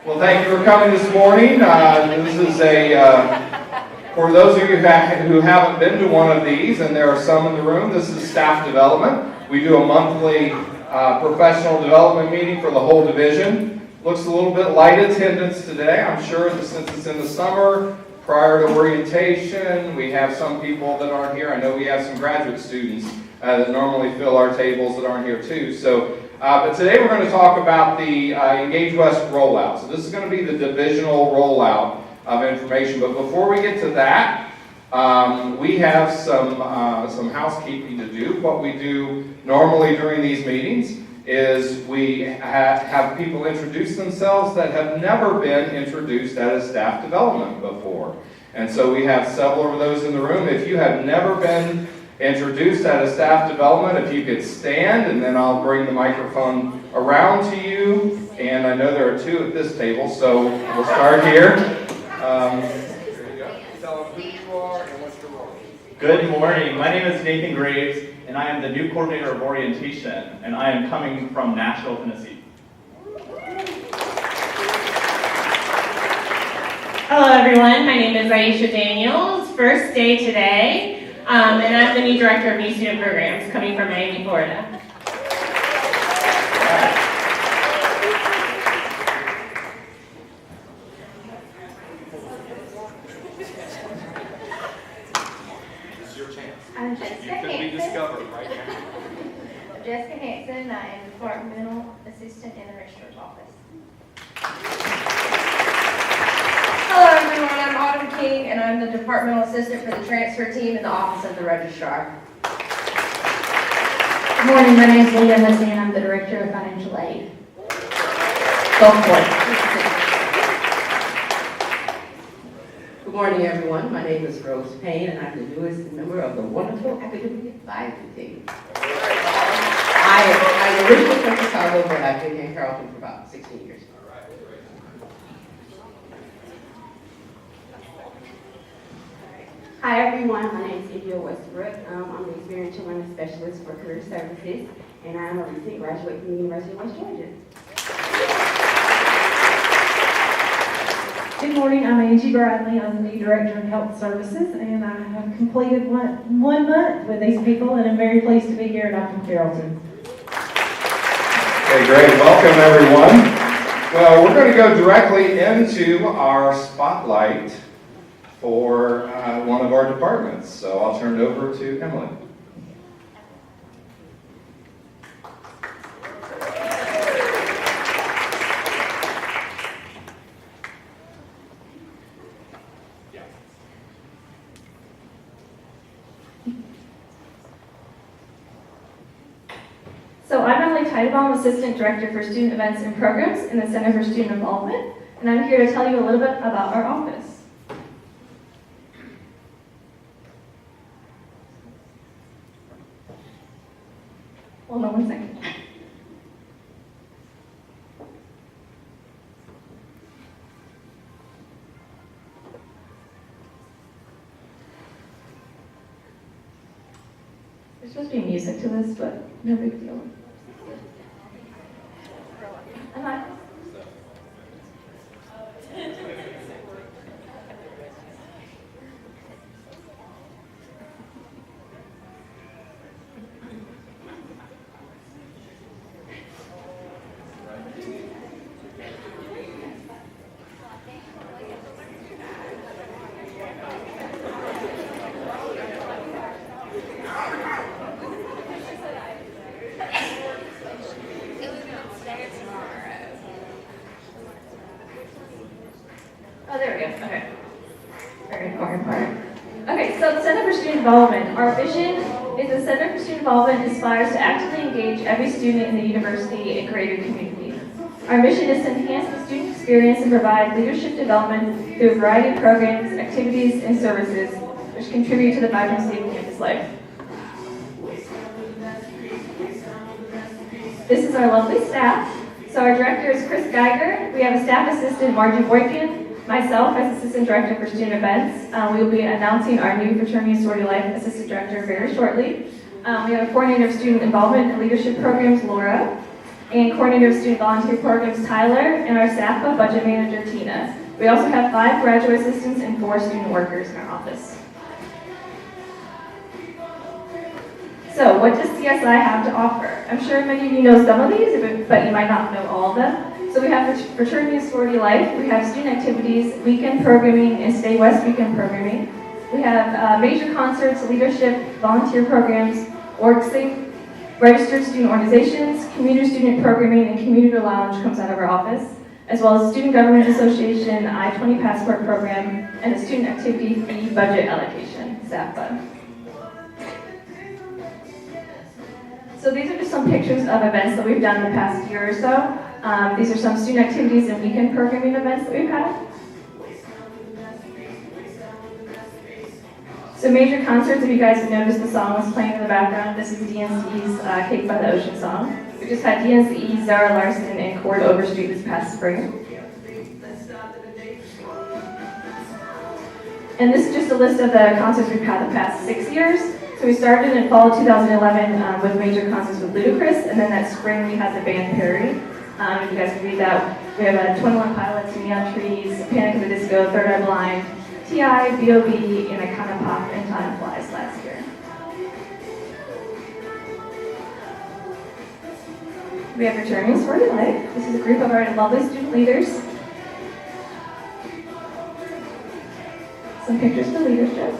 Well, thank you for coming this morning. This is for those of you who haven't been to one of these, and there are some in the room, this is staff development. We do a monthly professional development meeting for the whole division. Looks a little bit light attendance today. I'm sure that since it's in the summer, prior to orientation, we have some people that aren't here. I know we have some graduate students that normally fill our tables that aren't here too. But today we're going to talk about the Engage West Rollout. So this is going to be the divisional rollout of information. But before we get to that, we have some housekeeping to do. What we do normally during these meetings is we have people introduce themselves that have never been introduced at a staff development before. And so we have several of those in the room. If you have never been introduced at a staff development, if you could stand, and then I'll bring the microphone around to you. And I know there are two at this table, so we'll start here. Here you go. Tell them who you are and what's your role. Good morning. My name is Nathan Graves, and I am the new coordinator of orientation, and I am coming from Nashville, Tennessee. Hello everyone, my name is Aisha Daniels. First day today, and I'm the new director of new student programs coming from Miami, Florida. This is your chance. I'm Jessica You could be Hanson. discovered right now. I'm Jessica Hanson, and I am Departmental Assistant in the Registrar's Office. Hello everyone, I'm Autumn King and I'm the Departmental Assistant for the Transfer Team in the Office of the Registrar. Good morning, my name is Leah Hussey and I'm the Director of Financial Aid. Go for it. Good morning, everyone. My name is Rose Payne, and I'm the newest member of the wonderful Academic Advisory Team. I'm originally from Chicago, but I've been here in Carrollton for about 16 years. Hi everyone, my name is India Westbrook. I'm the Experiential Learning Specialist for Career Services, and I'm a recent graduate from the University of West Georgia. Good morning, I'm Angie Bradley. I'm the new Director of Health Services, and I have completed one month with these people, and I'm very pleased to be here at Upton Carrollton. Okay, great. Welcome, everyone. Well, we're going to go directly into our spotlight for one of our departments. So I'll turn it over to Emily. So I'm Emily Teitelbaum, Assistant Director for Student Events and Programs in the Center for Student Involvement, and I'm here to tell you a little bit about our office. Hold on one second. There's supposed to be music to this, but no big deal. Oh, there we go. Okay. Very important part. Okay, so the Center for Student Involvement. Our vision is the Center for Student Involvement aspires to actively engage every student in the university and greater community. Our mission is to enhance the student experience and provide leadership development through a variety of programs, activities, and services which contribute to the vibrancy of campus life. This is our lovely staff. So our director is Chris Geiger. We have a staff assistant, Margie Boykin. Myself as Assistant Director for Student Events. We will be announcing our new Fraternity and Sorority Life Assistant Director very shortly. We have a coordinator of Student Involvement and Leadership Programs, Laura. and Coordinator of Student Volunteer Programs, Tyler, and our SAFA Budget Manager, Tina. We also have 5 graduate assistants and 4 student workers in our office. So what does CSI have to offer? I'm sure many of you know some of these, but you might not know all of them. So we have fraternity and sorority life, we have student activities, weekend programming, and Stay West weekend programming. We have major concerts, leadership, volunteer programs, OrgSync, registered student organizations, community student programming, and community lounge comes out of our office, as well as Student Government Association, I-20 Passport Program, and a student activity fee budget allocation, SAFA. So these are just some pictures of events that we've done in the past year or so. These are some student activities and weekend programming events that we've had. So major concerts, if you guys have noticed, the song was playing in the background. This is DNC's Cake by the Ocean song. We just had DNC, Zara Larson, and Cord Overstreet this past spring. And this is just a list of the concerts we've had the past 6 years. So we started in fall of 2011 with major concerts with Ludacris, and then that spring we had the band Perry. If you guys can read that, we have 21 Pilots, Neon Trees, Panic at the Disco, Third Eye Blind, T.I., B.O.B., and Icona Pop, and Time Flies last year. We have Fraternity and Sorority Life. This is a group of our lovely student leaders. Some pictures for leadership.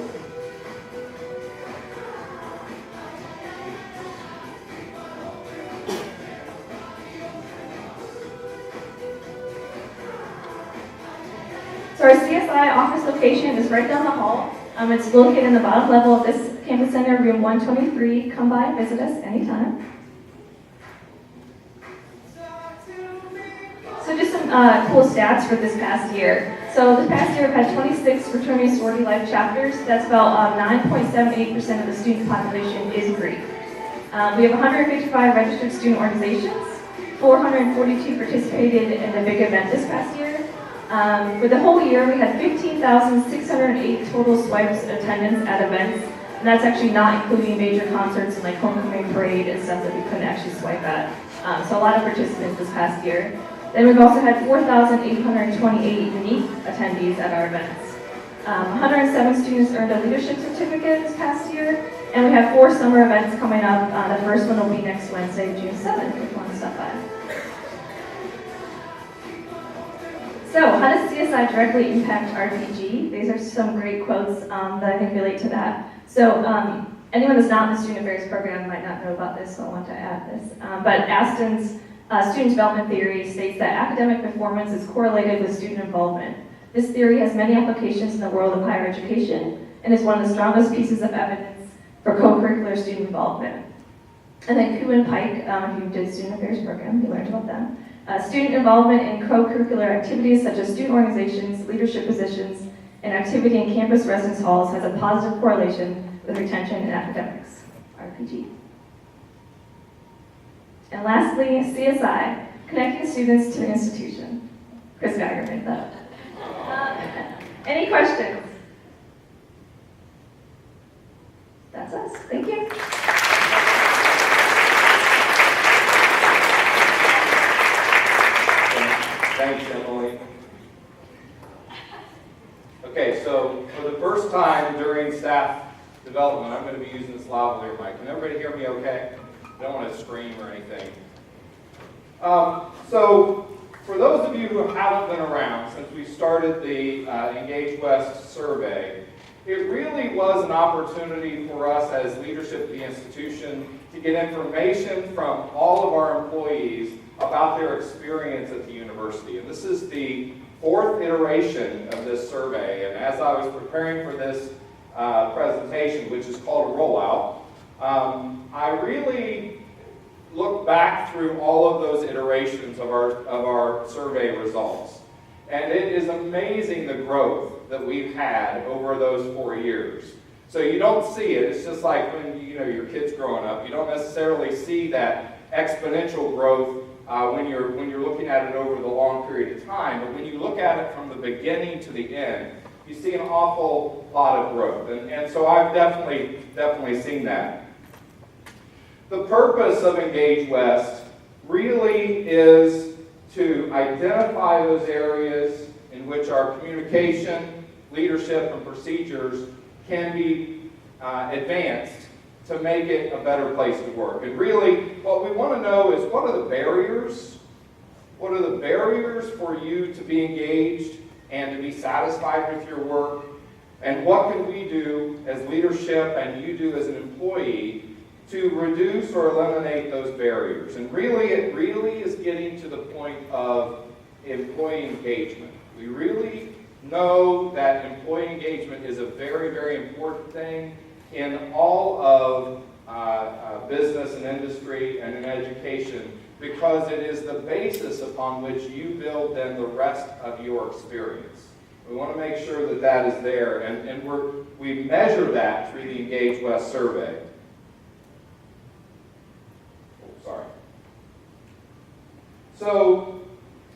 So our CSI office location is right down the hall. It's located in the bottom level of this campus center, room 123. Come by and visit us anytime. So just some cool stats for this past year. So this past year we've had 26 fraternity and sorority life chapters. That's about 9.78% of the student population is Greek. We have 155 registered student organizations. 442 participated in the big event this past year. For the whole year, we had 15,608 total swipes attendance at events, and that's actually not including major concerts and like homecoming parade and stuff that we couldn't actually swipe at. So a lot of participants this past year. Then we've also had 4,828 unique attendees at our events. 107 students earned a leadership certificate this past year, and we have 4 summer events coming up. The first one will be next Wednesday, June 7th, if you want to stop by. So, how does CSI directly impact RPG? These are some great quotes that I think relate to that. So, anyone that's not in the Student Affairs program might not know about this, so I want to add this. But Aston's student development theory states that academic performance is correlated with student involvement. This theory has many applications in the world of higher education and is one of the strongest pieces of evidence for co-curricular student involvement. And then Kuhn and Pike, if you did Student Affairs program, you learned about them. Student involvement in co-curricular activities such as student organizations, leadership positions, and activity in campus residence halls has a positive correlation with retention in academics, RPG. And lastly, CSI, connecting students to the institution. Chris Geiger made that. Any questions? That's us. Thank you. Thanks, Emily. Okay, so for the first time during staff development, I'm going to be using this lavalier mic. Can everybody hear me okay? I don't want to scream or anything. So for those of you who haven't been around since we started the Engage West survey, it really was an opportunity for us as leadership of the institution to get information from all of our employees about their experience at the university. And this is the 4th iteration of this survey. And as I was preparing for this presentation, which is called a rollout, I really looked back through all of those iterations of our survey results. And it is amazing the growth that we've had over those 4 years. So you don't see it. It's just like when your kid's growing up. You don't necessarily see that exponential growth when you're looking at it over the long period of time. But when you look at it from the beginning to the end, you see an awful lot of growth. And so I've definitely seen that. The purpose of Engage West really is to identify those areas in which our communication, leadership, and procedures can be advanced to make it a better place to work. And really, what we want to know is, what are the barriers? What are the barriers for you to be engaged and to be satisfied with your work? And what can we do as leadership and you do as an employee to reduce or eliminate those barriers? And really, it really is getting to the point of employee engagement. We really know that employee engagement is a very, very important thing in all of business and industry and in education, because it is the basis upon which you build then the rest of your experience. We want to make sure that that is there, and we measure that through the Engage West survey. Oh, sorry. So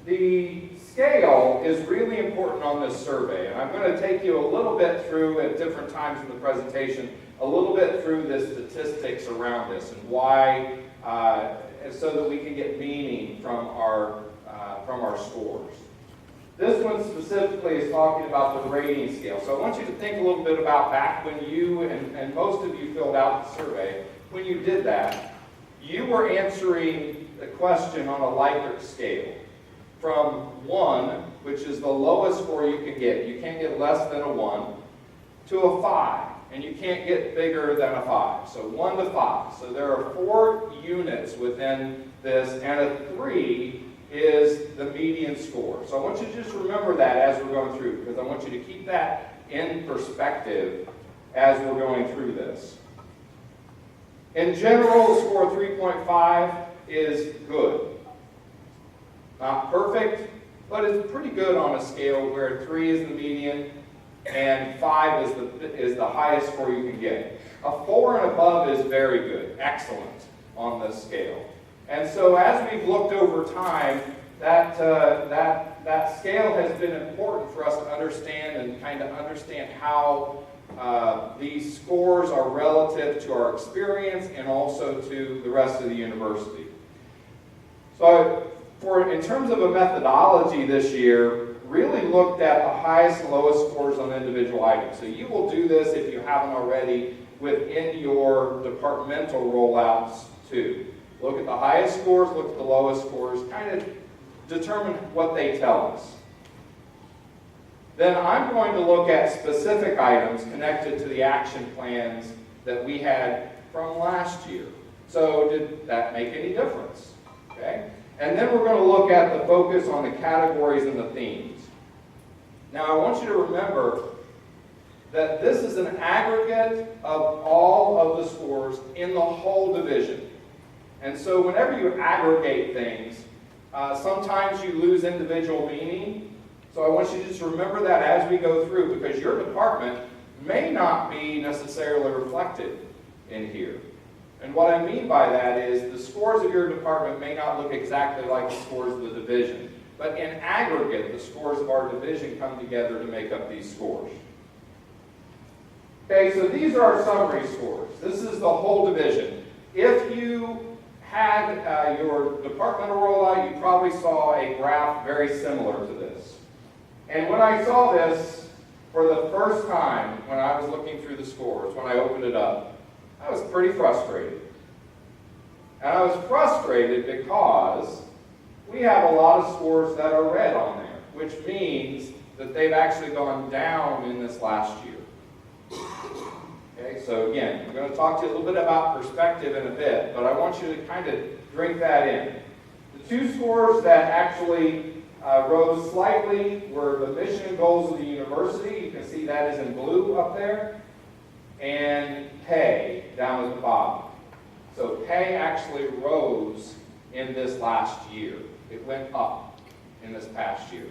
the scale is really important on this survey, and I'm going to take you a little bit through, at different times in the presentation, a little bit through the statistics around this and why, so that we can get meaning from our scores. This one specifically is talking about the rating scale. So I want you to think a little bit about back when you, and most of you filled out the survey, when you did that, you were answering the question on a Likert scale. From 1, which is the lowest score you can get. You can't get less than a 1, to a 5. And you can't get bigger than a 5. So 1 to 5. So there are 4 units within this, and a 3 is the median score. So I want you to just remember that as we're going through, because I want you to keep that in perspective as we're going through this. In general, a score of 3.5 is good. Not perfect, but it's pretty good on a scale where 3 is the median and 5 is the highest score you can get. A 4 and above is very good, excellent on this scale. And so as we've looked over time, that scale has been important for us to understand and kind of understand how these scores are relative to our experience and also to the rest of the university. So in terms of a methodology this year, really looked at the highest and lowest scores on individual items. So you will do this, if you haven't already, within your departmental rollouts too. Look at the highest scores, look at the lowest scores, kind of determine what they tell us. Then I'm going to look at specific items connected to the action plans that we had from last year. So did that make any difference? Okay? And then we're going to look at the focus on the categories and the themes. Now I want you to remember that this is an aggregate of all of the scores in the whole division. And so whenever you aggregate things, sometimes you lose individual meaning. So I want you to just remember that as we go through, because your department may not be necessarily reflected in here. And what I mean by that is the scores of your department may not look exactly like the scores of the division, but in aggregate, the scores of our division come together to make up these scores. Okay, so these are our summary scores. This is the whole division. If you had your departmental rollout, you probably saw a graph very similar to this. And when I saw this for the first time, when I was looking through the scores, when I opened it up, I was pretty frustrated. And I was frustrated because we have a lot of scores that are red on there, which means that they've actually gone down in this last year. Okay, so again, I'm going to talk to you a little bit about perspective in a bit, but I want you to kind of drink that in. The 2 scores that actually rose slightly were the mission and goals of the university. You can see that is in blue up there. And pay down at the bottom. So pay actually rose in this last year. It went up in this past year.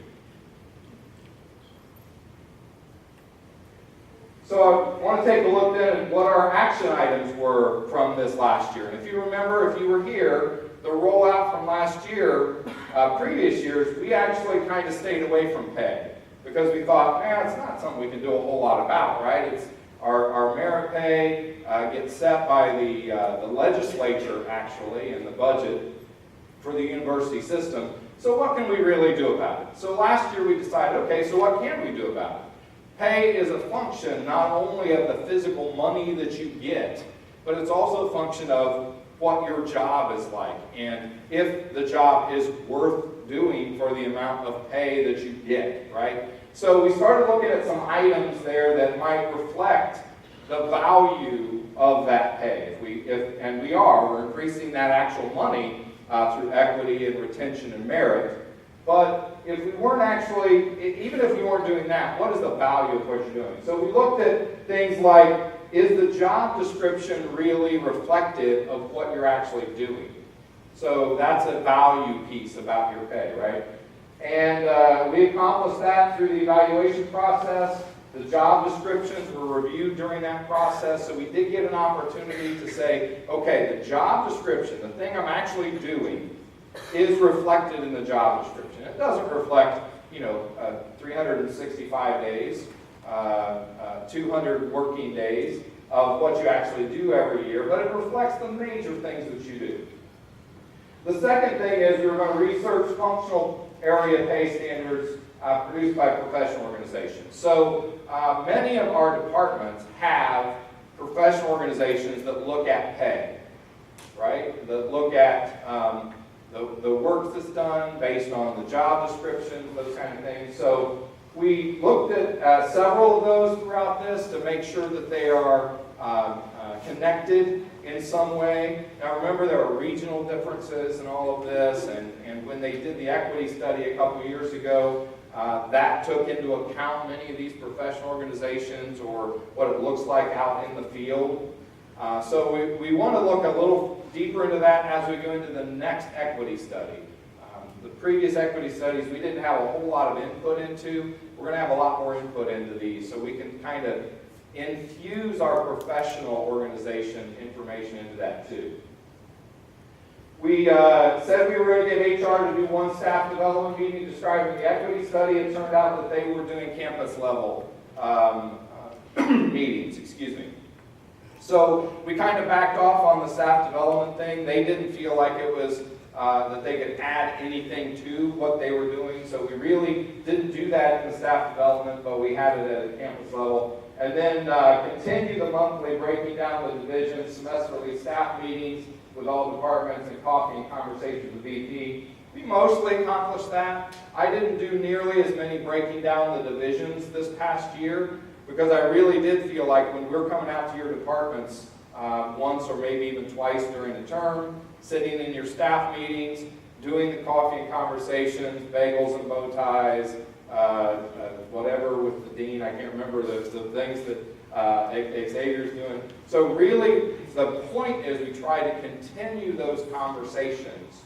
So I want to take a look at what our action items were from this last year. And if you remember, if you were here, the rollout from last year, previous years, we actually kind of stayed away from pay because we thought, it's not something we can do a whole lot about, right? It's our merit pay gets set by the legislature, actually, in the budget. for the university system. So what can we really do about it? So last year we decided, okay, so what can we do about it? Pay is a function not only of the physical money that you get, but it's also a function of what your job is like and if the job is worth doing for the amount of pay that you get, right? So we started looking at some items there that might reflect the value of that pay. We're increasing that actual money through equity and retention and merit. But if we weren't actually, even if we weren't doing that, what is the value of what you're doing? So we looked at things like, is the job description really reflective of what you're actually doing? So that's a value piece about your pay, right? And we accomplished that through the evaluation process. The job descriptions were reviewed during that process, so we did get an opportunity to say, okay, the job description, the thing I'm actually doing, is reflected in the job description. It doesn't reflect, 365 days, 200 working days of what you actually do every year, but it reflects the major things that you do. The second thing is we're going to research functional area pay standards produced by professional organizations. So many of our departments have professional organizations that look at pay, right? That look at the work that's done based on the job descriptions, those kind of things. So we looked at several of those throughout this to make sure that they are connected in some way. Now remember, there are regional differences in all of this, and when they did the equity study a couple years ago, that took into account many of these professional organizations or what it looks like out in the field. So we want to look a little deeper into that as we go into the next equity study. The previous equity studies we didn't have a whole lot of input into. We're going to have a lot more input into these so we can kind of infuse our professional organization information into that too. We said we were going to get HR to do one staff development meeting describing the equity study. It turned out that they were doing campus level meetings, excuse me. So we kind of backed off on the staff development thing. They didn't feel like it was that they could add anything to what they were doing. So we really didn't do that in the staff development, but we had it at a campus level. And then continue the monthly breaking down the divisions, semesterly staff meetings with all departments and coffee and conversations with VP. We mostly accomplished that. I didn't do nearly as many breaking down the divisions this past year because I really did feel like when we're coming out to your departments once or maybe even twice during the term, sitting in your staff meetings, doing the coffee and conversations, bagels and bow ties, whatever with the dean, I can't remember the things that Xavier's doing. So really, the point is we try to continue those conversations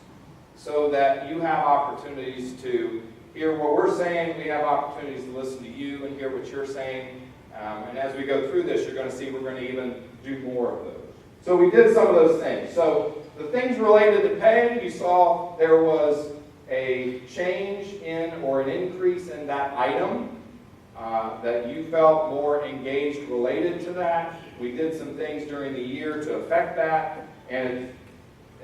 so that you have opportunities to hear what we're saying, we have opportunities to listen to you and hear what you're saying. And as we go through this, you're going to see we're going to even do more of those. So we did some of those things. So the things related to pay, you saw there was a change in or an increase in that item that you felt more engaged related to that. We did some things during the year to affect that, and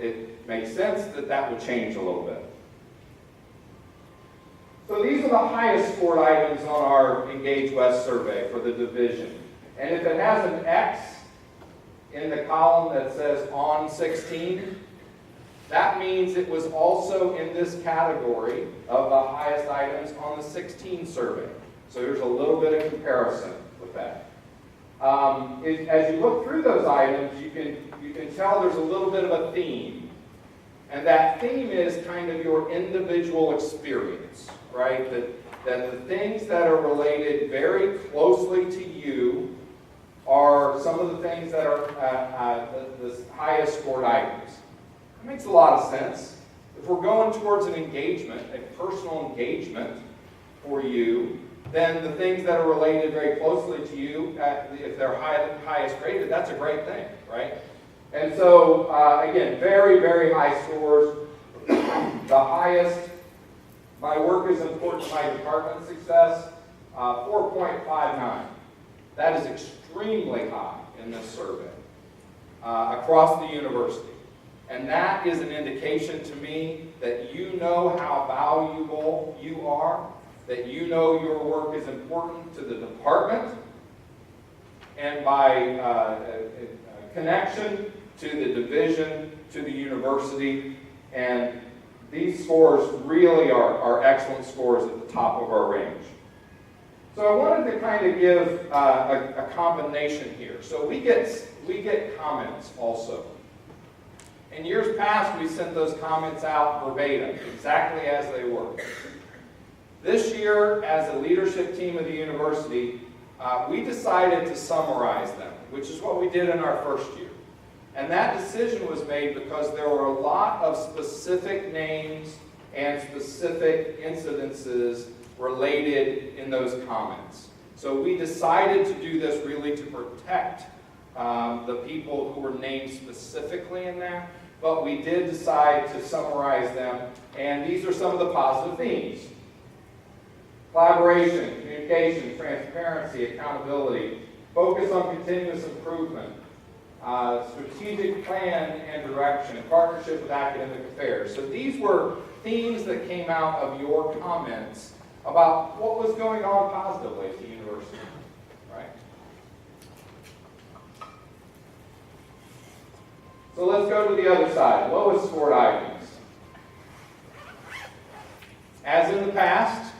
it makes sense that that would change a little bit. So these are the highest scored items on our Engage West survey for the division. And if it has an X in the column that says on 16, that means it was also in this category of the highest items on the 16 survey. So there's a little bit of comparison with that. As you look through those items, you can tell there's a little bit of a theme. And that theme is kind of your individual experience, right? That the things that are related very closely to you are some of the things that are the highest scored items. It makes a lot of sense. If we're going towards an engagement, a personal engagement for you, then the things that are related very closely to you, if they're highest graded, that's a great thing, right? And so, again, very, very high scores. The highest, my work is important to my department's success, 4.59. That is extremely high in this survey across the university. And that is an indication to me that you know how valuable you are, that you know your work is important to the department, and by connection to the division, to the university, and these scores really are excellent scores at the top of our range. So I wanted to kind of give a combination here. So we get comments also. In years past, we sent those comments out verbatim, exactly as they were. This year, as a leadership team of the university, we decided to summarize them, which is what we did in our first year. And that decision was made because there were a lot of specific names and specific incidences related in those comments. So we decided to do this really to protect the people who were named specifically in that, but we did decide to summarize them, and these are some of the positive themes. Collaboration, communication, transparency, accountability, focus on continuous improvement, strategic plan and direction, partnership with academic affairs. So these were themes that came out of your comments about what was going on positively at the university, right? So let's go to the other side, lowest scored items. As in the past,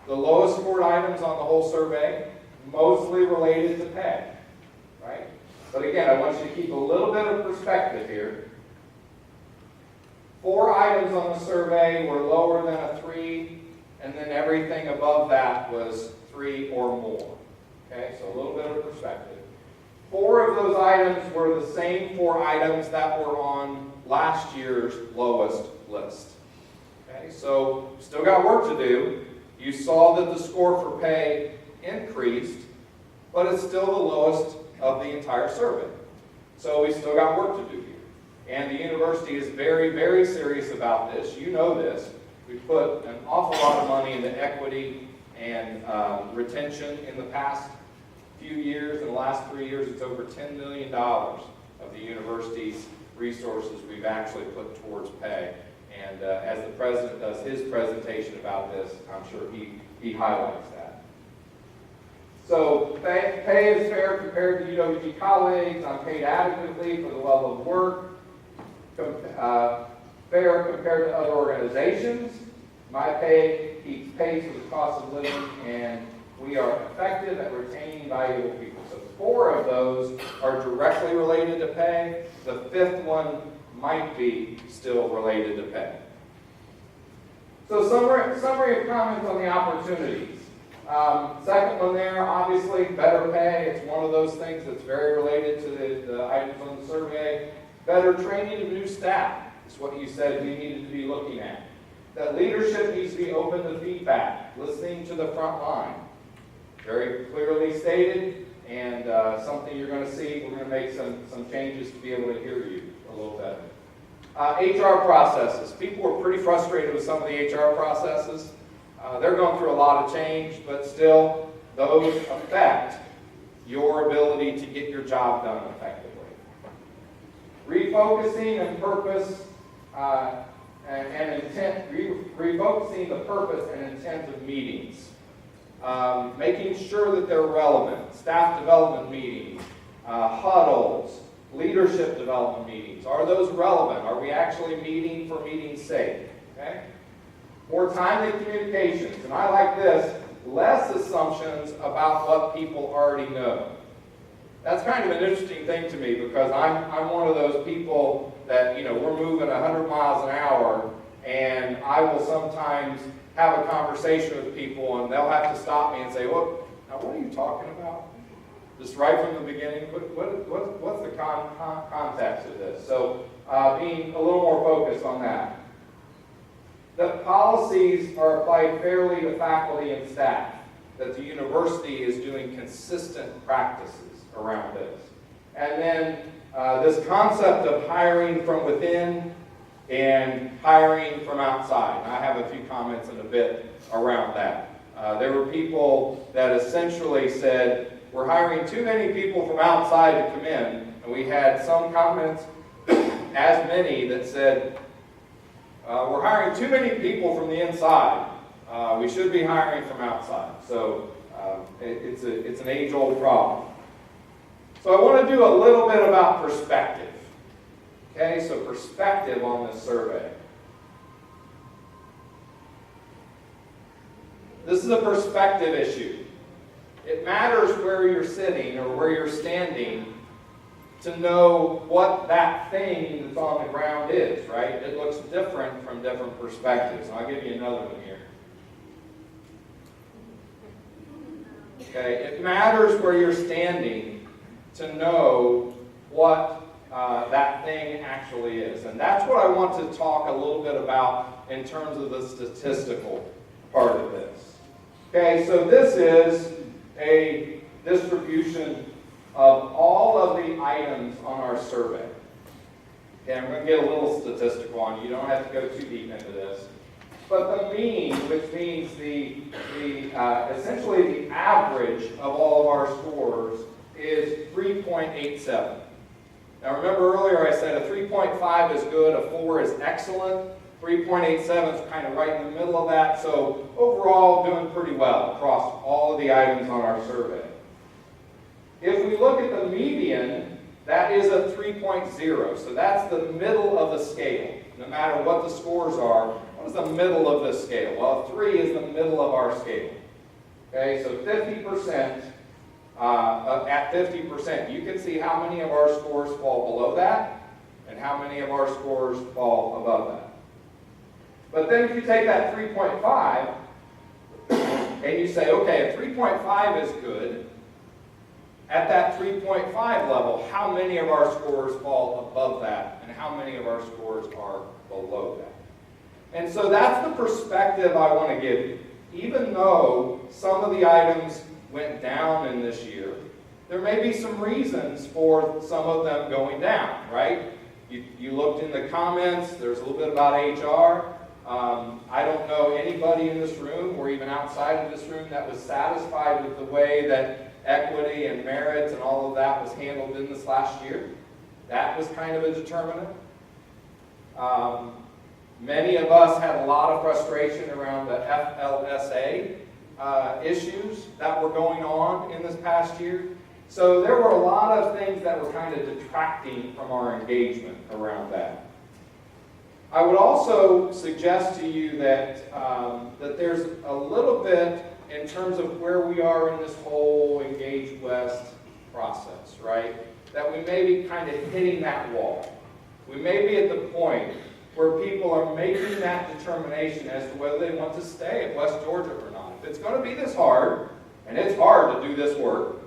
the lowest scored items on the whole survey, mostly related to pay, right? But again, I want you to keep a little bit of perspective here. 4 items on the survey were lower than a 3, and then everything above that was 3 or more. Okay, so a little bit of perspective. 4 of those items were the same 4 items that were on last year's lowest list. Okay, so still got work to do. You saw that the score for pay increased, but it's still the lowest of the entire survey. So we still got work to do here. And the university is very, very serious about this. You know this. We put an awful lot of money into equity and retention in the past few years. In the last 3 years, it's over $10 million of the university's resources we've actually put towards pay. And as the president does his presentation about this, I'm sure he highlights that. So pay is fair compared to UWG colleagues. I'm paid adequately for the level of work. Fair compared to other organizations. My pay keeps pace with the cost of living, and we are effective at retaining valuable people. So 4 of those are directly related to pay. The 5th one might be still related to pay. So summary of comments on the opportunities. Second one there, obviously, better pay. It's one of those things that's very related to the items on the survey. Better training of new staff is what you said we needed to be looking at. That leadership needs to be open to feedback, listening to the front line. Very clearly stated, and something you're going to see. We're going to make some changes to be able to hear you a little better. HR processes. People were pretty frustrated with some of the HR processes. They're going through a lot of change, but still, those affect your ability to get your job done effectively. Refocusing and purpose and intent, refocusing the purpose and intent of meetings. Making sure that they're relevant. Staff development meetings, huddles, leadership development meetings. Are those relevant? Are we actually meeting for meeting's sake? Okay? More timely communications. And I like this, less assumptions about what people already know. That's kind of an interesting thing to me because I'm one of those people that, we're moving 100 miles an hour, and I will sometimes have a conversation with people and they'll have to stop me and say, well, now what are you talking about? Just right from the beginning, what's the context of this? So being a little more focused on that. The policies are applied fairly to faculty and staff, that the university is doing consistent practices around this. And then this concept of hiring from within and hiring from outside. And I have a few comments in a bit around that. There were people that essentially said, we're hiring too many people from outside to come in. And we had some comments as many that said, we're hiring too many people from the inside. We should be hiring from outside. So it's an age-old problem. So I want to do a little bit about perspective. Okay, so perspective on this survey. This is a perspective issue. It matters where you're sitting or where you're standing to know what that thing that's on the ground is, right? It looks different from different perspectives. And I'll give you another one here. Okay, it matters where you're standing to know what that thing actually is. And that's what I want to talk a little bit about in terms of the statistical part of this. Okay, so this is a distribution of all of the items on our survey. Okay, I'm going to get a little statistical on you. You don't have to go too deep into this. But the mean, which means essentially the average of all of our scores, is 3.87. Now remember earlier I said a 3.5 is good, a 4 is excellent, 3.87 is kind of right in the middle of that, so overall doing pretty well across all of the items on our survey. If we look at the median, that is a 3.0, so that's the middle of the scale. No matter what the scores are, what is the middle of this scale? Well, 3 is the middle of our scale. Okay, so 50%. At 50%, you can see how many of our scores fall below that and how many of our scores fall above that. But then if you take that 3.5 and you say, okay, a 3.5 is good, at that 3.5 level, how many of our scores fall above that and how many of our scores are below that? And so that's the perspective I want to give you. Even though some of the items went down in this year, there may be some reasons for some of them going down, right? You looked in the comments, there's a little bit about HR. I don't know anybody in this room or even outside of this room that was satisfied with the way that equity and merits and all of that was handled in this last year. That was kind of a determinant. Many of us had a lot of frustration around the FLSA issues that were going on in this past year. So there were a lot of things that were kind of detracting from our engagement around that. I would also suggest to you that, that there's a little bit in terms of where we are in this whole Engage West process, right? That we may be kind of hitting that wall. We may be at the point where people are making that determination as to whether they want to stay at West Georgia or not. If it's going to be this hard, and it's hard to do this work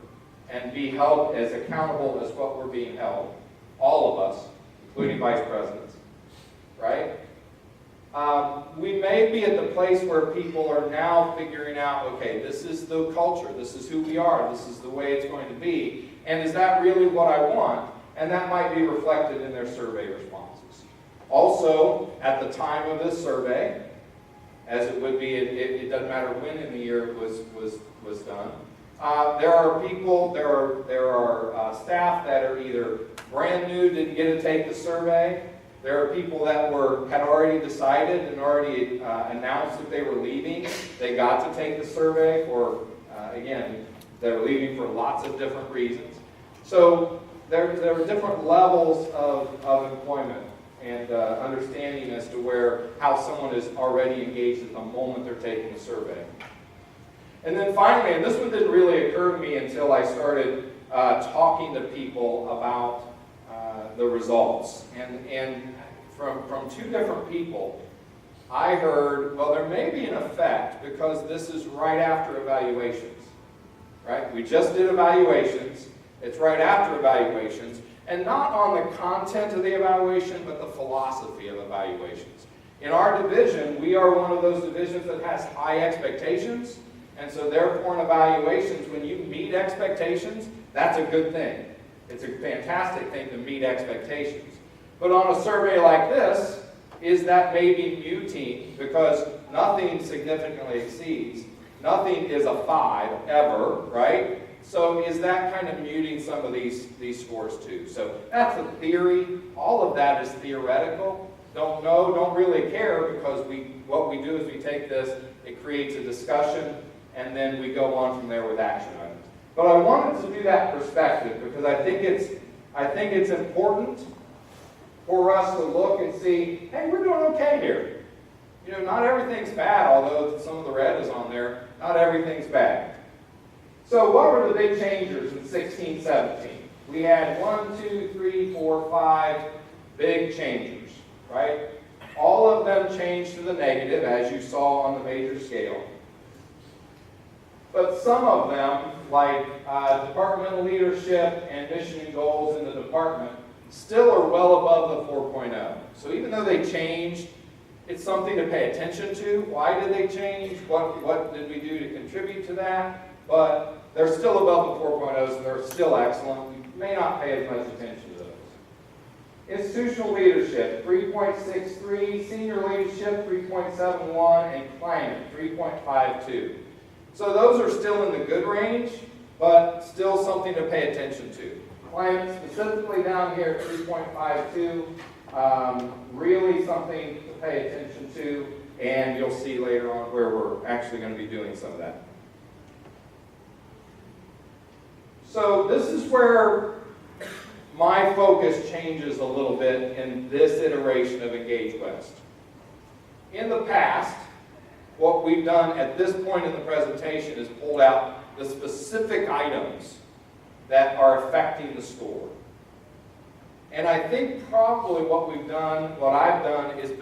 and be held as accountable as what we're being held, all of us, including vice presidents, right? We may be at the place where people are now figuring out, okay, this is the culture, this is who we are, this is the way it's going to be, and is that really what I want? And that might be reflected in their survey responses. Also, at the time of this survey, as it would be, it doesn't matter when in the year it was done, there are people, there are staff that are either brand new, didn't get to take the survey. There are people that had already decided and already announced that they were leaving. They got to take the survey for, again, they were leaving for lots of different reasons. So there were different levels of employment and understanding as to how someone is already engaged at the moment they're taking the survey. And then finally, and this one didn't really occur to me until I started talking to people about the results. And from two different people, I heard, well, there may be an effect because this is right after evaluations, right? We just did evaluations. It's right after evaluations. And not on the content of the evaluation, but the philosophy of evaluations. In our division, we are one of those divisions that has high expectations. And so therefore in evaluations, when you meet expectations, that's a good thing. It's a fantastic thing to meet expectations. But on a survey like this, is that maybe muting because nothing significantly exceeds. Nothing is a 5 ever, right? So is that kind of muting some of these scores too? So that's a theory. All of that is theoretical. Don't know, don't really care, because what we do is we take this, it creates a discussion, and then we go on from there with action items. But I wanted to do that perspective because I think it's important for us to look and see, hey, we're doing okay here. You know, not everything's bad, although some of the red is on there. Not everything's bad. So what were the big changers in 16, 17? We had 1, 2, 3, 4, 5 big changers, right? All of them changed to the negative, as you saw on the major scale. But some of them, like departmental leadership and mission and goals in the department, still are well above the 4.0. So even though they changed, it's something to pay attention to. Why did they change? What did we do to contribute to that? But they're still above the 4.0s, and they're still excellent. We may not pay as much attention to those. Institutional leadership, 3.63, senior leadership, 3.71, and climate, 3.52. So those are still in the good range, but still something to pay attention to. Climate specifically down here at 3.52, really something to pay attention to, and you'll see later on where we're actually going to be doing some of that. So this is where my focus changes a little bit in this iteration of Engage West. In the past, what we've done at this point in the presentation is pulled out the specific items that are affecting the score. And I think probably what I've done is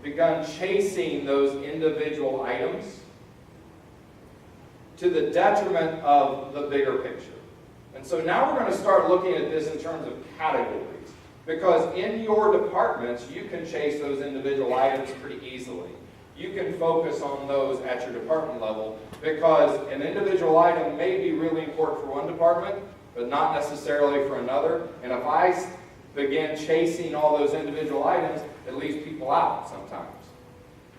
begun chasing those individual items to the detriment of the bigger picture. And so now we're going to start looking at this in terms of categories. Because in your departments, you can chase those individual items pretty easily. You can focus on those at your department level, because an individual item may be really important for one department, but not necessarily for another. And if I begin chasing all those individual items, it leaves people out sometimes.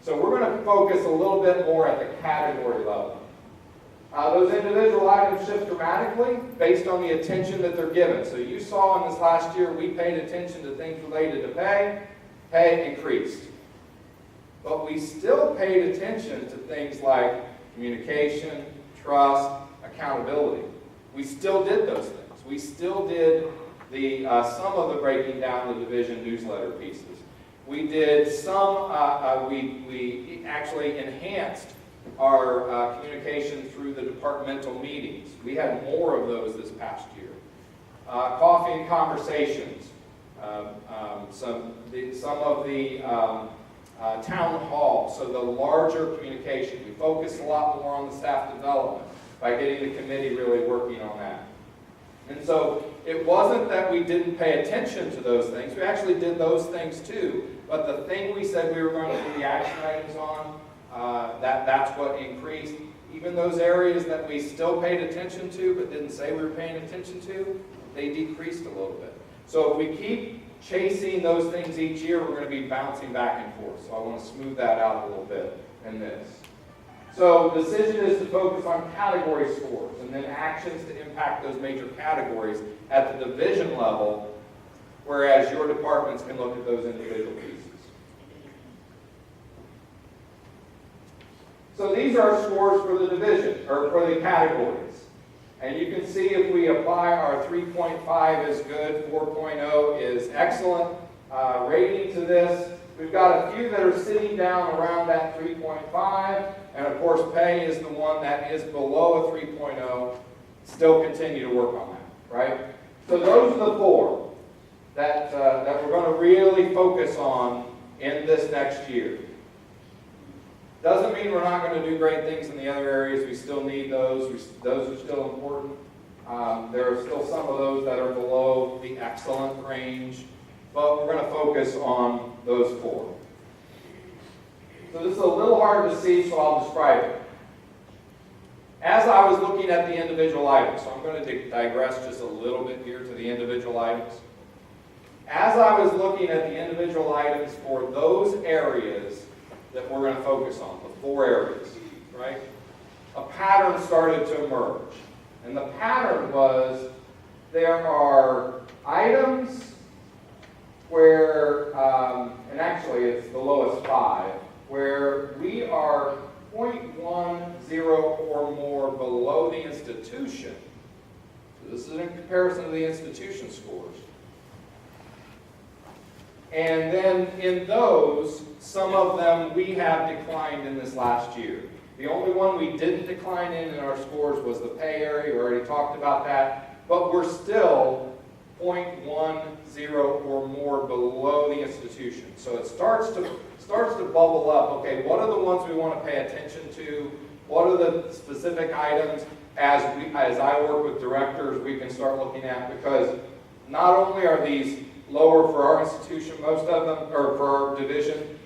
So we're going to focus a little bit more at the category level. Those individual items shift dramatically based on the attention that they're given. So you saw in this last year, we paid attention to things related to pay. Pay increased. But we still paid attention to things like communication, trust, accountability. We still did those things. We still did some of the breaking down the division newsletter pieces. We did some, we actually enhanced our communication through the departmental meetings. We had more of those this past year. Coffee and conversations. Some of the town hall, so the larger communication. We focused a lot more on the staff development by getting the committee really working on that. And so it wasn't that we didn't pay attention to those things. We actually did those things too. But the thing we said we were going to do the action items on, that's what increased. Even those areas that we still paid attention to but didn't say we were paying attention to, they decreased a little bit. So if we keep chasing those things each year, we're going to be bouncing back and forth. So I want to smooth that out a little bit in this. So the decision is to focus on category scores and then actions to impact those major categories at the division level, whereas your departments can look at those individual pieces. So these are scores for the division, or for the categories. And you can see if we apply our 3.5 is good, 4.0 is excellent rating to this. We've got a few that are sitting down around that 3.5, and of course pay is the one that is below a 3.0. Still continue to work on that, right? So those are the four that we're going to really focus on in this next year. Doesn't mean we're not going to do great things in the other areas. We still need those. Those are still important. There are still some of those that are below the excellent range, but we're going to focus on those four. So this is a little hard to see, so I'll describe it. As I was looking at the individual items, so I'm going to digress just a little bit here to the individual items. As I was looking at the individual items for those areas that we're going to focus on, the four areas, right? pattern started to emerge. And the pattern was there are items where, and actually it's the lowest 5, where we are 0.10 or more below the institution. So this is in comparison to the institution scores. And then in those, some of them we have declined in this last year. The only one we didn't decline in our scores was the pay area. We already talked about that. But we're still 0.10 or more below the institution. So it starts to bubble up. Okay, what are the ones we want to pay attention to? What are the specific items as I work with directors we can start looking at? Because not only are these lower for our institution, most of them, or for our division,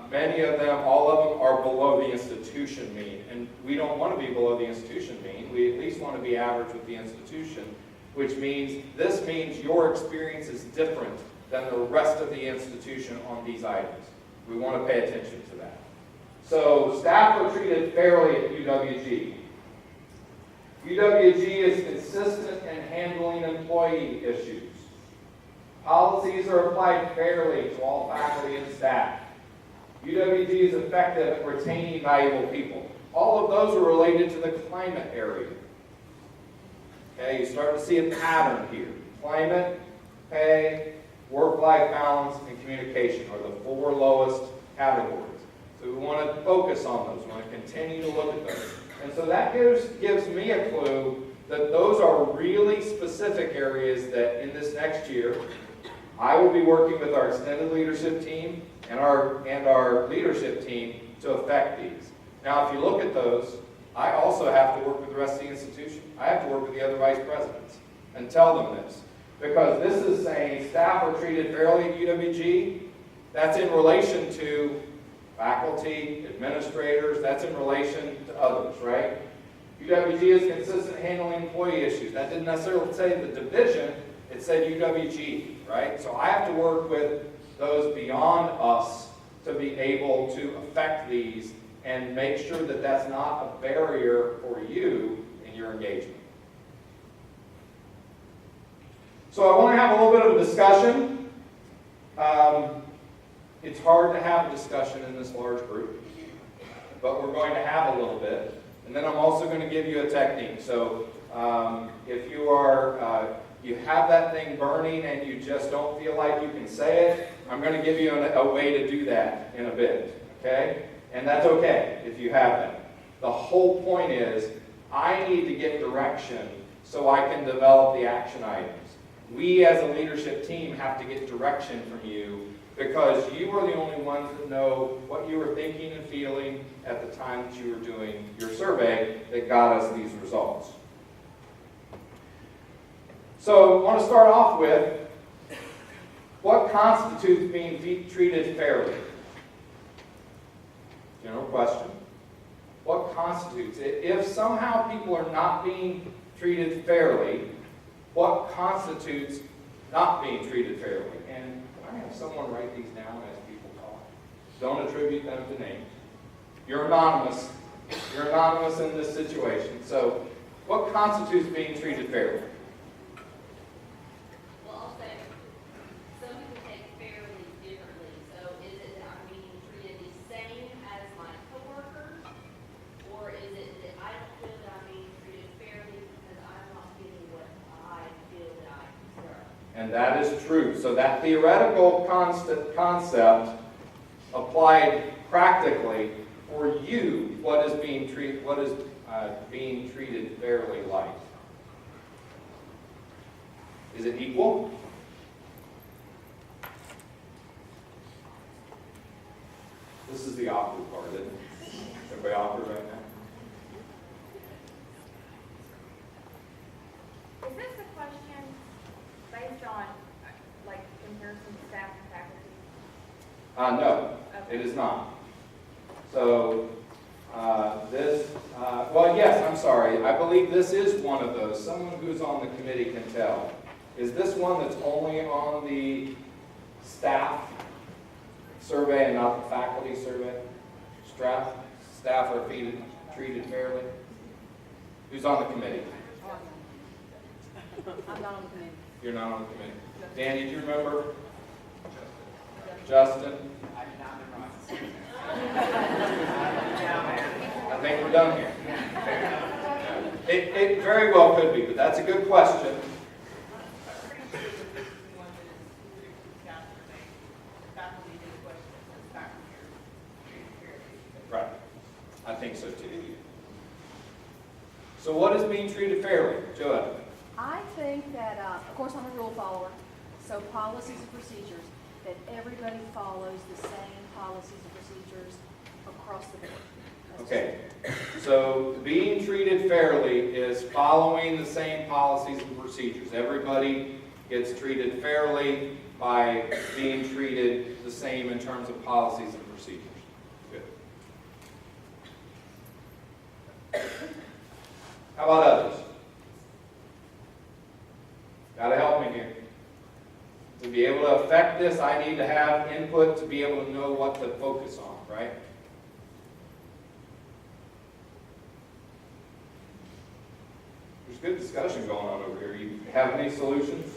many of them, all of them are below the institution mean. And we don't want to be below the institution mean. We at least want to be average with the institution, which means, this means your experience is different than the rest of the institution on these items. We want to pay attention to that. So staff are treated fairly at UWG. UWG is consistent in handling employee issues. Policies are applied fairly to all faculty and staff. UWG is effective at retaining valuable people. All of those are related to the climate area. Okay, you start to see a pattern here. Climate, pay, work-life balance, and communication are the 4 lowest categories. So we want to focus on those. We want to continue to look at those. And so that gives me a clue that those are really specific areas that in this next year, I will be working with our extended leadership team and our leadership team to affect these. Now, if you look at those, I also have to work with the rest of the institution. I have to work with the other vice presidents and tell them this. Because this is saying staff are treated fairly at UWG. That's in relation to faculty, administrators. That's in relation to others, right? UWG is consistent handling employee issues. That didn't necessarily say the division. It said UWG, right? So I have to work with those beyond us to be able to affect these and make sure that that's not a barrier for you in your engagement. So I want to have a little bit of a discussion. It's hard to have a discussion in this large group, but we're going to have a little bit. And then I'm also going to give you a technique. So if you are you have that thing burning and you just don't feel like you can say it, I'm going to give you a way to do that in a bit, okay? And that's okay if you have that. The whole point is I need to get direction so I can develop the action items. We as a leadership team have to get direction from you because you are the only ones that know what you were thinking and feeling at the time that you were doing your survey that got us these results. So I want to start off with what constitutes being treated fairly? General question. What constitutes it? If somehow people are not being treated fairly, what constitutes not being treated fairly? And can I have someone write these down as people talk? Don't attribute them to names. You're anonymous. You're anonymous in this situation. So what constitutes being treated fairly? And that is true. So that theoretical concept applied practically for you, what is being treated fairly like? Is it equal? This is the awkward part, isn't it? Everybody awkward right now? Is this a question based on, like, comparison to staff and faculty? No, Okay. it is not. So well, yes, I'm sorry. I believe this is one of those. Someone who's on the committee can tell. Is this one that's only on the staff survey and not the faculty survey? Staff are treated fairly? Who's on the committee? I'm not on the committee. You're not on the committee. Danny, do you remember? Justin? I think we're done here. It very well could be, but that's a good question. Right. I think so too. So what is being treated fairly? Joanne? I think that, of course, I'm a rule follower, so policies and procedures, that everybody follows the same policies and procedures across the board. That's Okay, so being treated fairly is following the same policies and procedures. Everybody gets treated fairly by being treated the same in terms of policies and procedures. Good. How about others? Gotta help me here. To be able to affect this, I need to have input to be able to know what to focus on, right? There's good discussion going on over here. You have any solutions?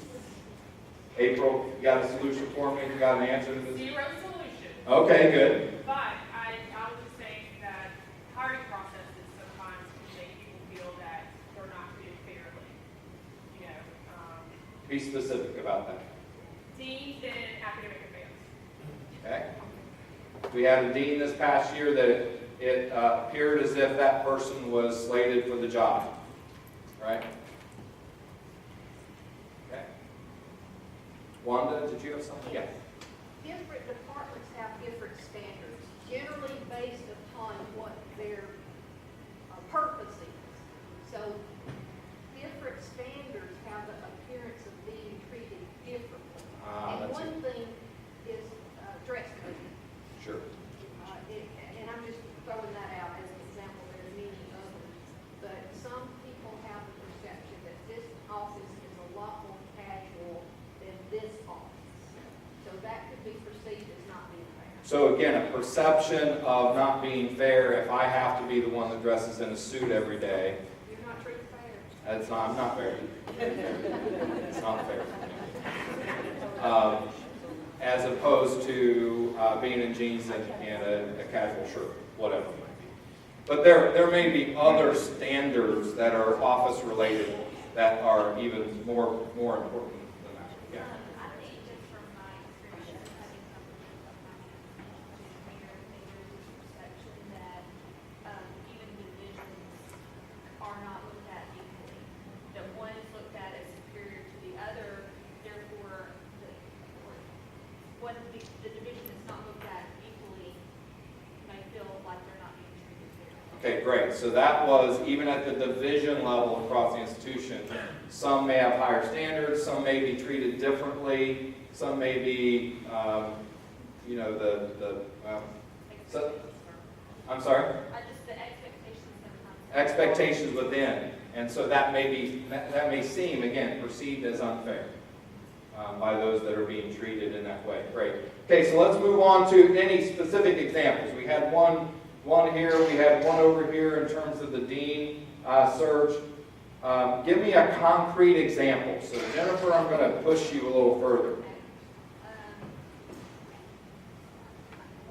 April, you got a solution for me? You got an answer to this? Zero solution. Okay, good. But I was just saying that hiring processes sometimes can make people feel that they're not treated fairly. You know, Be specific about that. deans and academic affairs. Okay. We had a dean this past year that it appeared as if that person was slated for the job. Right? Okay. Wanda, did you have something? Yeah. Different departments have different standards, generally based upon what their purpose is. So different standards have the appearance of being treated differently. And one thing is dress code. Sure. And I'm just throwing that out as an example. There are many others. But some people have the perception that this office is a lot more casual than this office. So that could be perceived as not being fair. So again, a perception of not being fair if I have to be the one that dresses in a suit every day. You're not treated fair. That's not, I'm not fair. It's not fair. As opposed to being in jeans and a casual shirt, whatever it might be. But there may be other standards that are office related that are even more important than that. Yeah. I think just from my experience, having come from the perception that even divisions are not looked at equally. That one is looked at as superior to the other, therefore the division is not looked at equally may feel like they're not being treated fairly. Okay, great. So that was even at the division level across the institution. Some may have higher standards, some may be treated differently, some may be, I'm sorry? Just the expectations sometimes. Expectations within. And so that may seem, again, perceived as unfair by those that are being treated in that way. Great. Okay, so let's move on to any specific examples. We had one here, we had one over here in terms of the dean search. Give me a concrete example. So Jennifer, I'm going to push you a little further.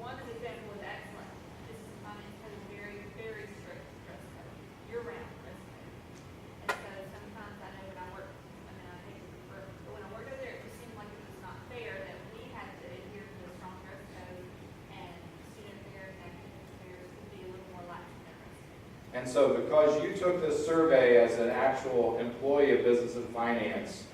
One example is excellent. This is has a very, very strict dress code, year-round dress code. And so sometimes I know when I work, I think but when I worked over there, it just seemed like it was not fair that we had to adhere to a strong dress code, and student affairs and academic affairs could be a little more lax in their dress code. And so because you took this survey as an actual employee of business and finance,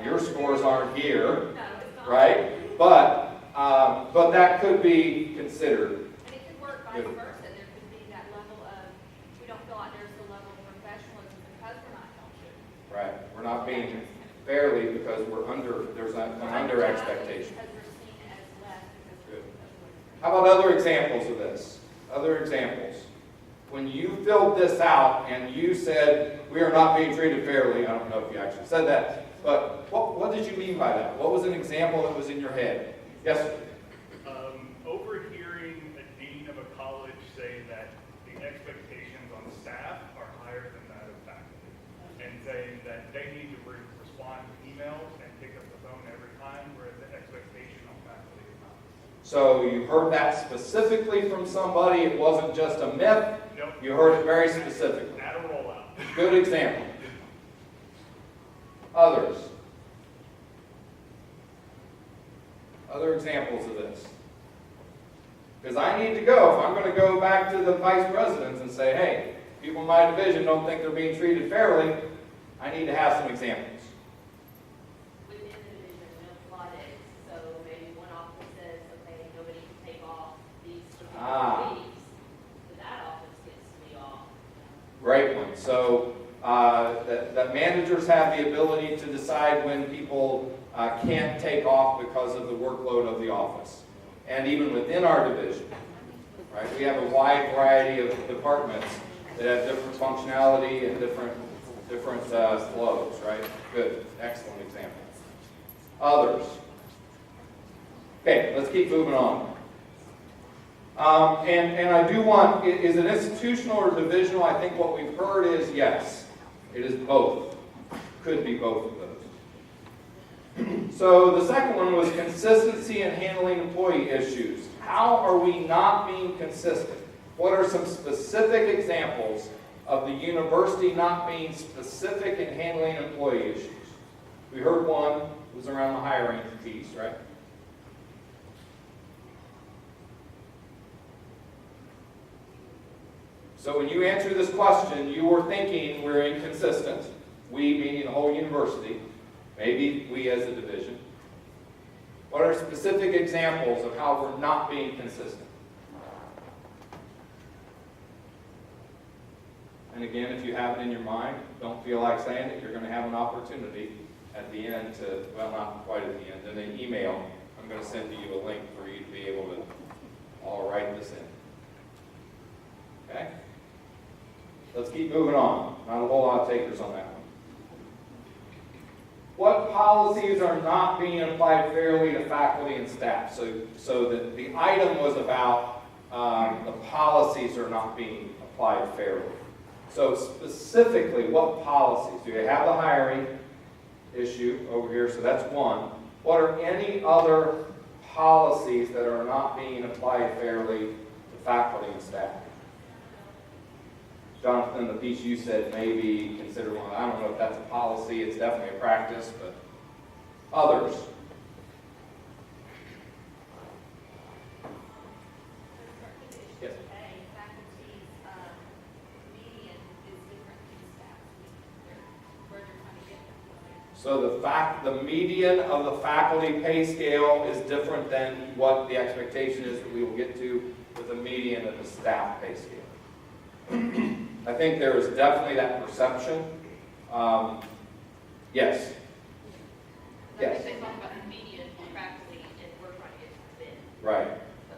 your scores aren't here, No, it's not. right? But that could be considered. And it could work vice versa. There could be that level of, we don't feel like there's the level of professionalism because we're not held to. Right. We're not being fairly because there's an under expectation. Because we're seen as less because Good. of How about other examples of this? Other examples. When you filled this out and you said, we are not being treated fairly, I don't know if you actually said that, but what did you mean by that? What was an example that was in your head? Yes, sir. Overhearing a dean of a college say that the expectations on staff are higher than that of and saying that they need to respond to emails and pick up the phone every time, whereas the expectation on faculty is not. So you heard that specifically from somebody. It wasn't just a myth. Nope. You heard it very specifically. At a rollout. Good example. Others. Other examples of this. Because I need to go, if I'm going to go back to the vice presidents and say, hey, people in my division don't think they're being treated fairly, I need to have some examples. Within the division, we have flaw days, so maybe one office says, okay, nobody can take off these particular weeks, but that office gets to be off. Great one. So that managers have the ability to decide when people can't take off because of the workload of the office. And even within our division, right, we have a wide variety of departments that have different functionality and different flows, right? Good, excellent example. Others. Okay, let's keep moving on. And I do want, is it institutional or divisional? I think what we've heard is yes, it is both. Could be both of those. So the second one was consistency in handling employee issues. How are we not being consistent? What are some specific examples of the university not being specific in handling employee issues? We heard one was around the hiring piece, right? So when you answer this question, you were thinking we're inconsistent. We, meaning the whole university, maybe we as a division. What are specific examples of how we're not being consistent? And again, if you have it in your mind, don't feel like saying it. You're going to have an opportunity at the end to, well, not quite at the end, in an email. I'm going to send to you a link for you to be able to all write this in. Okay? Let's keep moving on. Not a whole lot of takers on that one. What policies are not being applied fairly to faculty and staff? So the item was about the policies are not being applied fairly. So specifically, what policies? Do you have the hiring issue over here? So that's one. What are any other policies that are not being applied fairly to faculty and staff? Jonathan, the piece you said maybe consider one. I don't know if that's a policy. It's definitely a practice, but others. Yes. Faculty's median is different than staff. Where they're trying to get them. So the median of the faculty pay scale is different than what the expectation is that we will get to with the median of the staff pay scale. I think there is definitely that perception. Yes. Yes. They talk about the median for faculty, and we're trying to get to the mid. Right.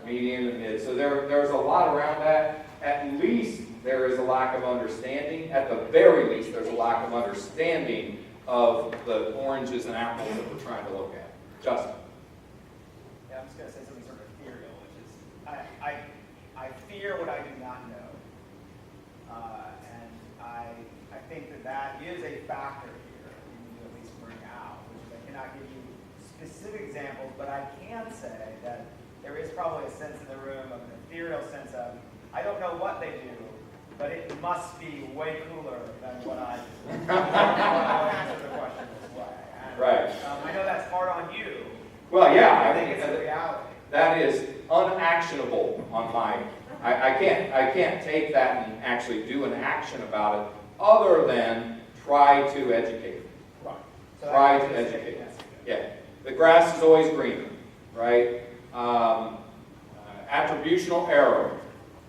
Median and mid. So there's a lot around that. At least there is a lack of understanding. At the very least, there's a lack of understanding of the oranges and apples that we're trying to look at. Justin. Yeah, I'm just going to say something sort of ethereal, which is I fear what I do not know. And I think that is a factor here, we need to at least bring out, which is I cannot give you specific examples, but I can say that there is probably a sense in the room of an ethereal sense of, I don't know what they do, but it must be way cooler than what I do. I'll answer the question this way. And, right. I know that's hard on you. Well, yeah. I think it's a reality. That is unactionable on my. I can't take that and actually do an action about it other than try to educate. Right. So try to educate. Yeah. The grass is always greener, right? Attributional error,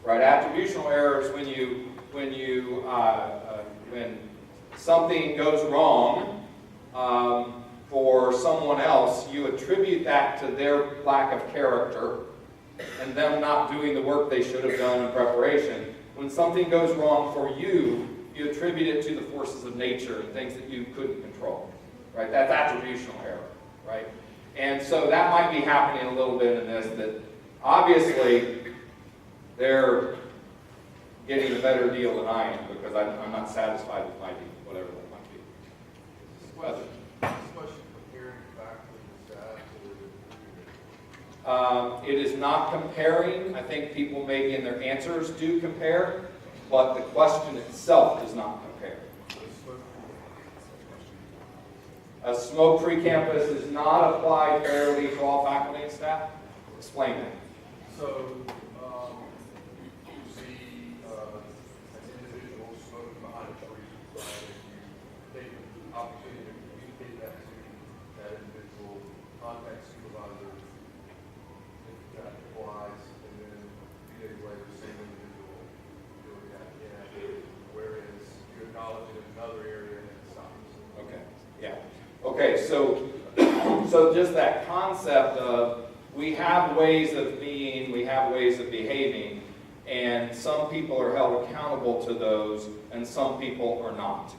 right? Attributional error is when something goes wrong for someone else, you attribute that to their lack of character and them not doing the work they should have done in preparation. When something goes wrong for you, you attribute it to the forces of nature and things that you couldn't control, right? That's attributional error, right? And so that might be happening a little bit in this, that obviously they're getting a better deal than I am because I'm not satisfied with my deal, whatever that might be. Other. Question comparing faculty to staff or It is not comparing. I think people maybe in their answers do compare, but the question itself does not compare. A smoke-free campus is not applied fairly to all faculty and staff. Explain that. So, you see an individual smoking behind a tree, right? You take the opportunity to communicate that to that individual, contact supervisor, if that applies, and then a few days later, same individual doing that again, whereas you acknowledge it in another area and it stops. Okay. Yeah. Okay. So just that concept of we have ways of being, we have ways of behaving, and some people are held accountable to those, and some people are not.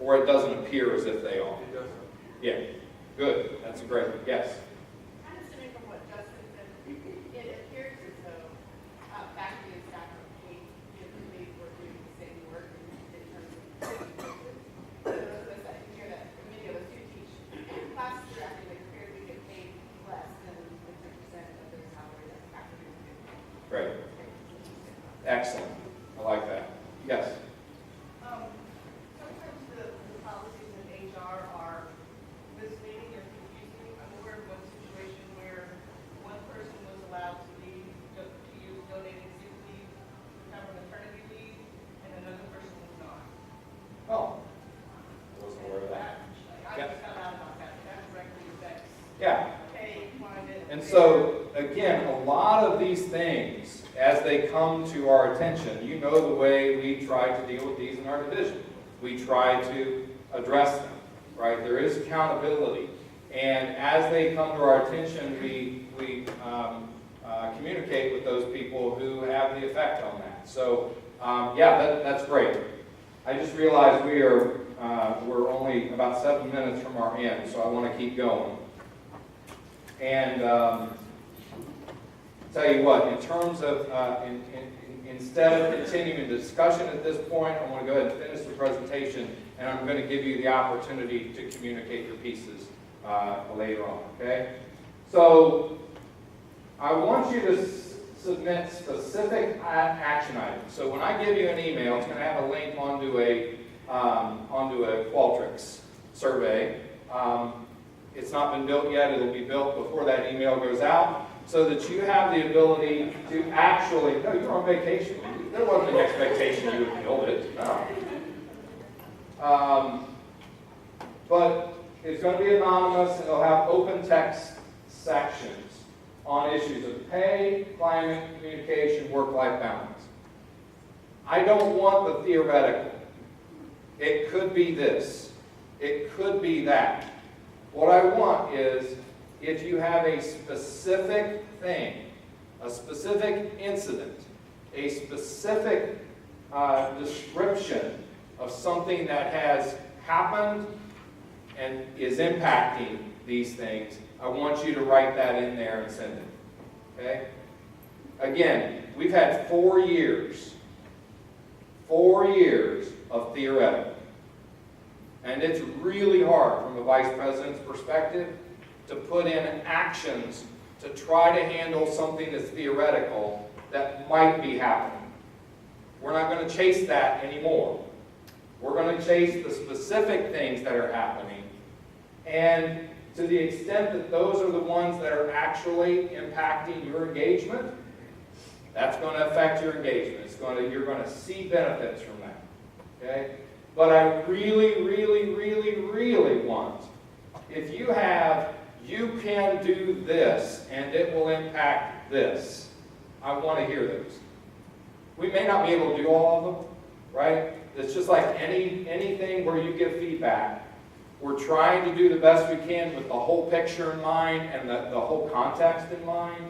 Or it doesn't appear as if they are. It doesn't. Yeah. Good. That's great. Yes. Kind of stemming from what Justin said, it appears as though faculty and staff are paid differently for doing the same work in terms of so as I hear that many of us who teach classes through academic career, we get paid less than the 10% of their salary that faculty would get paid. Great. Excellent. I like that. Yes. Sometimes the policies in HR are misleading or confusing. I'm aware of one situation where one person was allowed to use donated sick leave to cover maternity leave, and another person was not. Oh. I wasn't aware of that. I just found out about that. That directly affects Yeah. pay, climate. And so, again, a lot of these things, as they come to our attention, you know the way we try to deal with these in our division. We try to address them, right? There is accountability. And as they come to our attention, we communicate with those people who have the effect on that. So, yeah, that's great. I just realized we're only about 7 minutes from our end, so I want to keep going. And tell you what, in terms of, instead of continuing the discussion at this point, I want to go ahead and finish the presentation, and I'm going to give you the opportunity to communicate your pieces later on, okay? So I want you to submit specific action items. So when I give you an email, it's going to have a link onto a Qualtrics survey. It's not been built yet. It'll be built before that email goes out, so that you have the ability to actually, no, you're on vacation. There wasn't an expectation you would build it. No. But it's going to be anonymous, and it'll have open text sections on issues of pay, climate, communication, work-life balance. I don't want the theoretical. It could be this. It could be that. What I want is, if you have a specific thing, a specific incident, a specific description of something that has happened and is impacting these things, I want you to write that in there and send it. Okay? Again, we've had 4 years of theoretical. And it's really hard from the vice president's perspective to put in actions to try to handle something that's theoretical that might be happening. We're not going to chase that anymore. We're going to chase the specific things that are happening. And to the extent that those are the ones that are actually impacting your engagement, that's going to affect your engagement. You're going to see benefits from that. Okay? But I really, really, really, really want, if you have, you can do this and it will impact this, I want to hear those. We may not be able to do all of them, right? It's just like anything where you give feedback. We're trying to do the best we can with the whole picture in mind and the whole context in mind.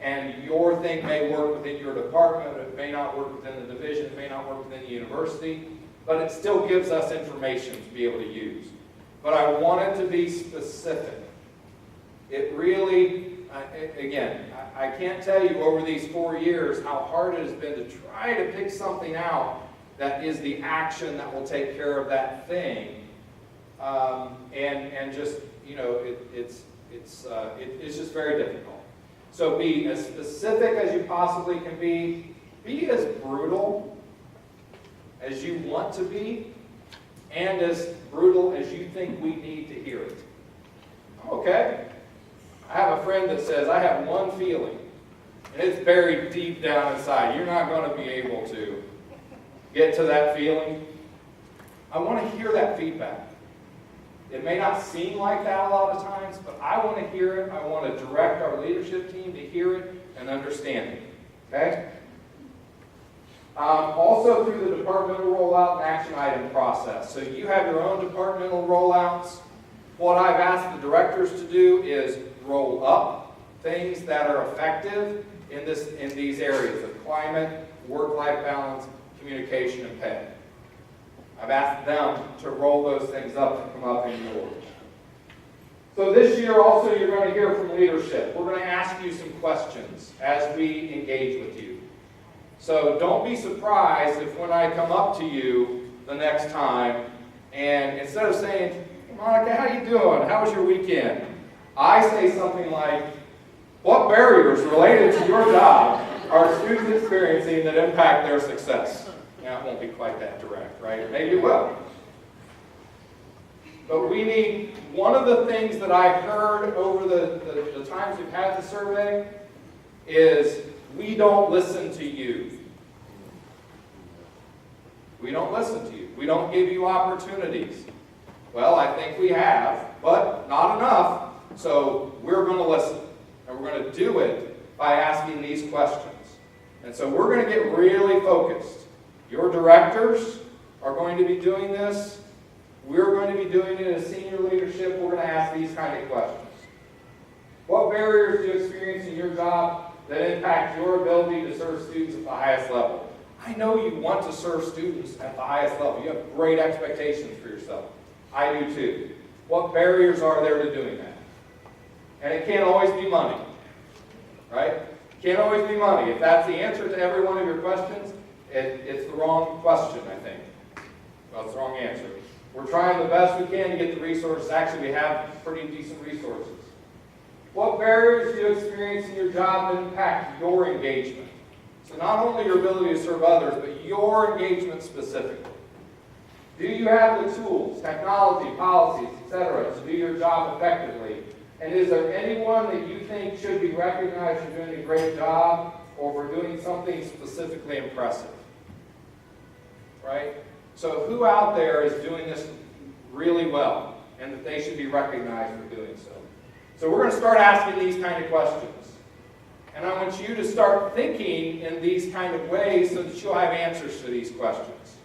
And your thing may work within your department, it may not work within the division, it may not work within the university, but it still gives us information to be able to use. But I want it to be specific. It really, again, I can't tell you over these 4 years how hard it has been to try to pick something out that is the action that will take care of that thing. and just, you know, it's just very difficult. So be as specific as you possibly can be as brutal as you want to be, and as brutal as you think we need to hear it. Okay? I have a friend that says, I have one feeling, and it's buried deep down inside. You're not going to be able to get to that feeling. I want to hear that feedback. It may not seem like that a lot of times, but I want to hear it. I want to direct our leadership team to hear it and understand it. Okay? Also through the departmental rollout and action item process. So you have your own departmental rollouts. What I've asked the directors to do is roll up things that are effective in these areas of climate, work-life balance, communication, and pay. I've asked them to roll those things up and come up in yours. So this year also you're going to hear from leadership. We're going to ask you some questions as we engage with you. So don't be surprised if when I come up to you the next time and instead of saying, Monica, how you doing? How was your weekend? I say something like, what barriers related to your job are students experiencing that impact their success? Now, it won't be quite that direct, right? Maybe it will. But we need, one of the things that I've heard over the times we've had the survey is we don't listen to you. We don't listen to you. We don't give you opportunities. Well, I think we have, but not enough, so we're going to listen. And we're going to do it by asking these questions. And so we're going to get really focused. Your directors are going to be doing this. We're going to be doing it as senior leadership. We're going to ask these kind of questions. What barriers do you experience in your job that impact your ability to serve students at the highest level? I know you want to serve students at the highest level. You have great expectations for yourself. I do too. What barriers are there to doing that? And it can't always be money, right? It can't always be money. If that's the answer to every one of your questions, it's the wrong question, I think. Well, it's the wrong answer. We're trying the best we can to get the resources. Actually, we have pretty decent resources. What barriers do you experience in your job that impact your engagement? So not only your ability to serve others, but your engagement specifically. Do you have the tools, technology, policies, etc., to do your job effectively? And is there anyone that you think should be recognized for doing a great job or for doing something specifically impressive? Right? So who out there is doing this really well and that they should be recognized for doing so? So we're going to start asking these kind of questions. And I want you to start thinking in these kind of ways so that you'll have answers to these questions.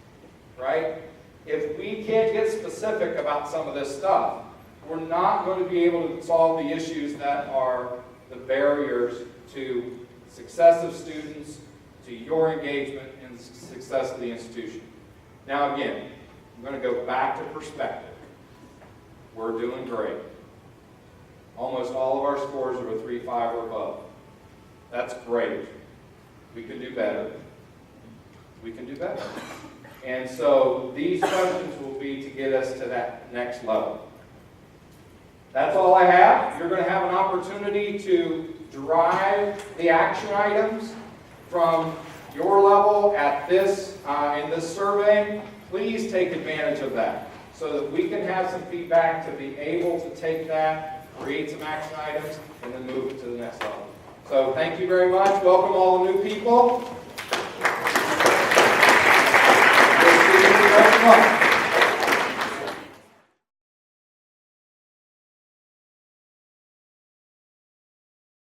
Right? If we can't get specific about some of this stuff, we're not going to be able to solve the issues that are the barriers to success of students, to your engagement, and the success of the institution. Now again, I'm going to go back to perspective. We're doing great. Almost all of our scores are a 3.5 or above. That's great. We can do better. We can do better. And so these questions will be to get us to that next level. That's all I have. You're going to have an opportunity to drive the action items from your level at this in this survey. Please take advantage of that so that we can have some feedback to be able to take that, create some action items, and then move it to the next level. So thank you very much. Welcome all the new people. We'll see you next month.